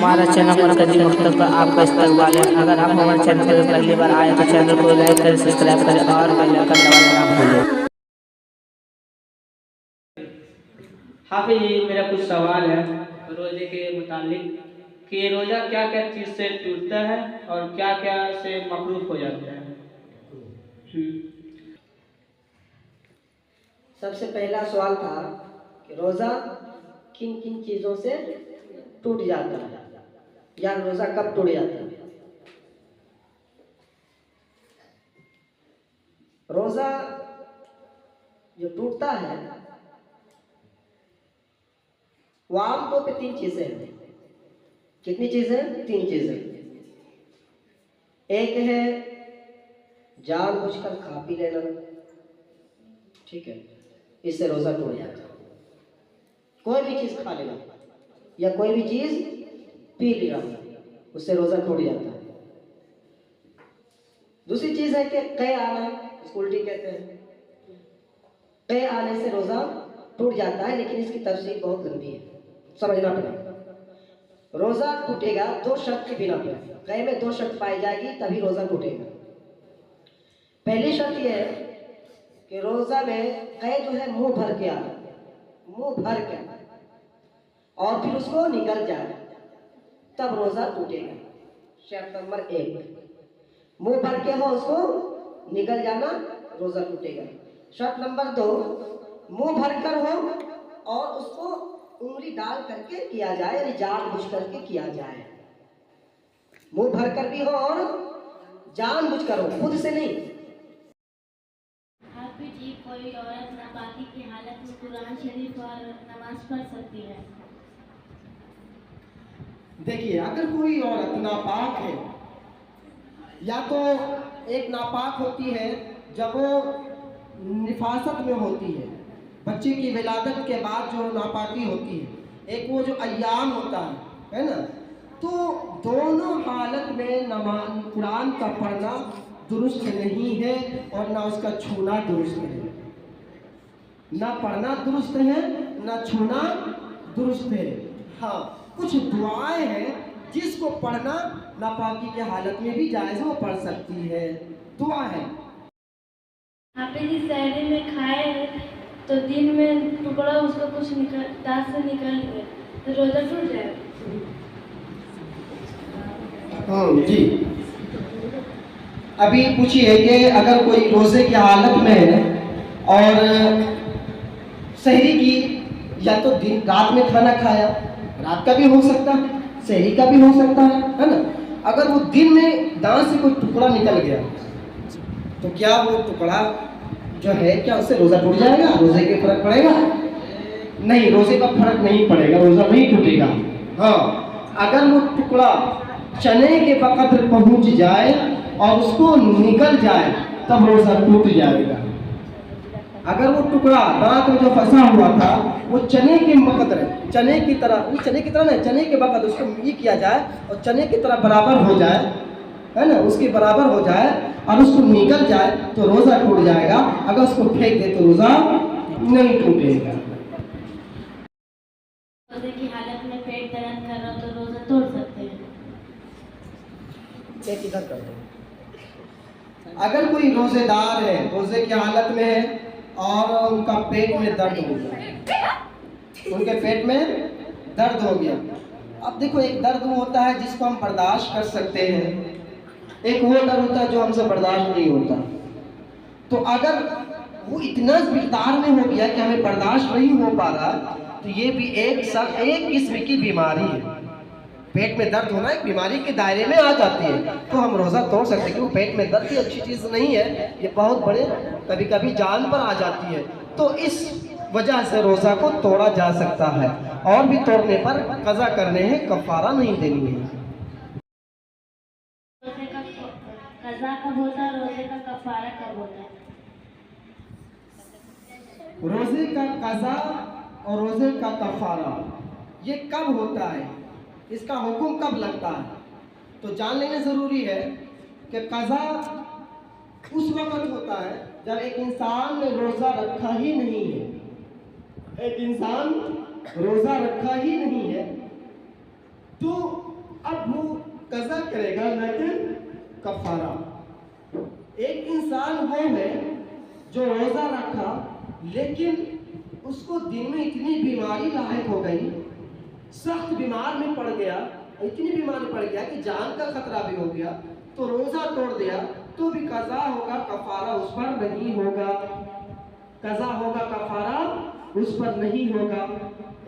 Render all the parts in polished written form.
हमारा चैनल मरकजी मकतब पर आपका इस्तकबाल है। अगर आप हमारे चैनल पर पहली बार आए तो चैनल को लाइक करें, सब्सक्राइब करें और बेल आइकन दबाना ना भूलें। हाफिज जी, मेरा कुछ सवाल है रोजे के मुतालिक कि रोजा क्या क्या चीज़ से टूटता है और क्या क्या से मखरूफ हो जाता है। सबसे पहला सवाल था कि रोज़ा किन किन चीज़ों से टूट जाता है या रोज़ा कब टूट जाता है। रोज़ा जो टूटता है वो आमतौर पे तीन चीज़ें हैं। कितनी चीज़ें? तीन चीज़ें। एक है जानबूझकर खा पी लेना, ठीक है, इससे रोज़ा टूट जाता है। कोई भी चीज़ खा लेना या कोई भी चीज़ पी लिया उससे रोज़ा टूट जाता है। दूसरी चीज़ है कि कै आना, इसको उल्टी कहते हैं। कै आने से रोज़ा टूट जाता है, लेकिन इसकी तफसील बहुत लंबी है, समझना पड़ेगा। रोज़ा टूटेगा दो शर्त के बिना पे। कै में दो शर्त पाई जाएगी तभी रोज़ा टूटेगा। पहली शर्त यह है कि रोज़ा में कै जो है मुंह भर के आए, मुंह भर के, और फिर उसको निकल जाए, तब रोज़ा टूटेगा। शर्त नंबर एक, मुंह भर के हो उसको निकल जाना, रोज़ा टूटेगा। शर्त नंबर दो, मुंह भर कर हो और उसको उंगली डाल करके किया जाए, यानी जानबूझ करके किया जाए। मुंह भर कर भी हो और जानबूझ कर हो, खुद से नहीं। जी, कोई औरत नापाकी की हालत में कुरान शरीफ और नमाज पढ़ सकती है? देखिए, अगर कोई औरत नापाक है, या तो एक नापाक होती है जब वो निफासत में होती है, बच्चे की विलादत के बाद जो नापाकी होती है, एक वो जो अय्याम होता है ना, तो दोनों हालत में नमाज कुरान का पढ़ना दुरुस्त नहीं है और ना उसका छूना दुरुस्त है। ना पढ़ना दुरुस्त है, ना छूना दुरुस्त है। हाँ, कुछ दुआएं हैं जिसको पढ़ना नापाकी के हालत में भी जायज़ वो पढ़ सकती है, दुआ है। हाफिज जी, सहरी में खाए तो दिन में टुकड़ा उसका कुछ दांत से निकल गया तो रोज़ा टूट जाएगा? जी, अभी पूछिए कि अगर कोई रोज़े की हालत में है और सहरी की, या तो दिन रात में खाना खाया, रात का भी हो सकता है, सहरी का भी हो सकता है ना। अगर वो दिन में दांत से कोई टुकड़ा निकल गया तो क्या वो टुकड़ा जो है, क्या उससे रोज़ा टूट जाएगा? रोज़े के फर्क पड़ेगा? नहीं, रोज़े का फर्क नहीं पड़ेगा, रोज़ा नहीं टूटेगा। हाँ, अगर वो टुकड़ा चने के बकद्र पहुंच जाए और उसको निकल जाए तब रोज़ा टूट जाएगा। अगर वो टुकड़ा दांत में जो फंसा हुआ था वो चने के बकद्र, चने की तरह नहीं, चने के बकद्र उसको ये किया जाए और चने की तरह बराबर हो जाए, है ना, उसके बराबर हो जाए और उसको निकल जाए तो रोज़ा टूट जाएगा। अगर उसको फेंक दे तो रोज़ा नहीं टूटेगा। रोज़े की हालत में पेट दर्द कर रहा हो तो रोज़ा तोड़ सकते हैं? किधर कर दो। अगर कोई रोज़ेदार है, रोज़े की हालत में है और उनका पेट में दर्द हो गया, उनके पेट में दर्द हो गया। अब देखो, एक दर्द वो होता है जिसको हम बर्दाश्त कर सकते हैं, एक वो दर्द होता है जो हमसे बर्दाश्त नहीं होता। तो अगर वो इतना मिकदार में हो गया कि हमें बर्दाश्त नहीं हो पा रहा, तो ये भी एक किस्म की बीमारी है। पेट में दर्द होना एक बीमारी के दायरे में आ जाती है, तो हम रोज़ा तोड़ सकते हैं, क्योंकि पेट में दर्द ही अच्छी चीज़ नहीं है, ये बहुत बड़े कभी कभी जान पर आ जाती है। तो इस वजह से रोज़ा को तोड़ा जा सकता है, और भी तोड़ने पर कज़ा करने हैं, कफ़ारा नहीं देनी है। रोज़े का कज़ा कब होता है, रोज़े का कफ़ारा कब होता है? रोज़े का कज़ा और रोज़े का कफ़ारा ये कब होता है, इसका हुक्म कब लगता है, तो जान लेना ज़रूरी है कि कज़ा उस वक़्त होता है जब एक इंसान ने रोज़ा रखा ही नहीं है। एक इंसान रोज़ा रखा ही नहीं है तो अब वो कज़ा करेगा लेकिन कफारा। एक इंसान वो है जो रोज़ा रखा लेकिन उसको दिन में इतनी बीमारी लायक हो गई, सख्त बीमार में पड़ गया, इतनी बीमारी पड़ गया कि जान का खतरा भी हो गया, तो रोज़ा तोड़ दिया तो भी कज़ा होगा, कफारा उस पर नहीं होगा। कज़ा होगा, कफारा उस पर नहीं होगा।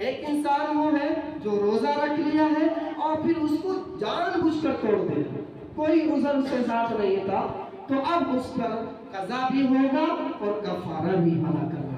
एक इंसान वो है जो रोज़ा रख लिया है और फिर उसको जानबूझकर तोड़ दिया, कोई उज़र उसके साथ नहीं था, तो अब उस पर कज़ा भी होगा और कफारा भी अदा करना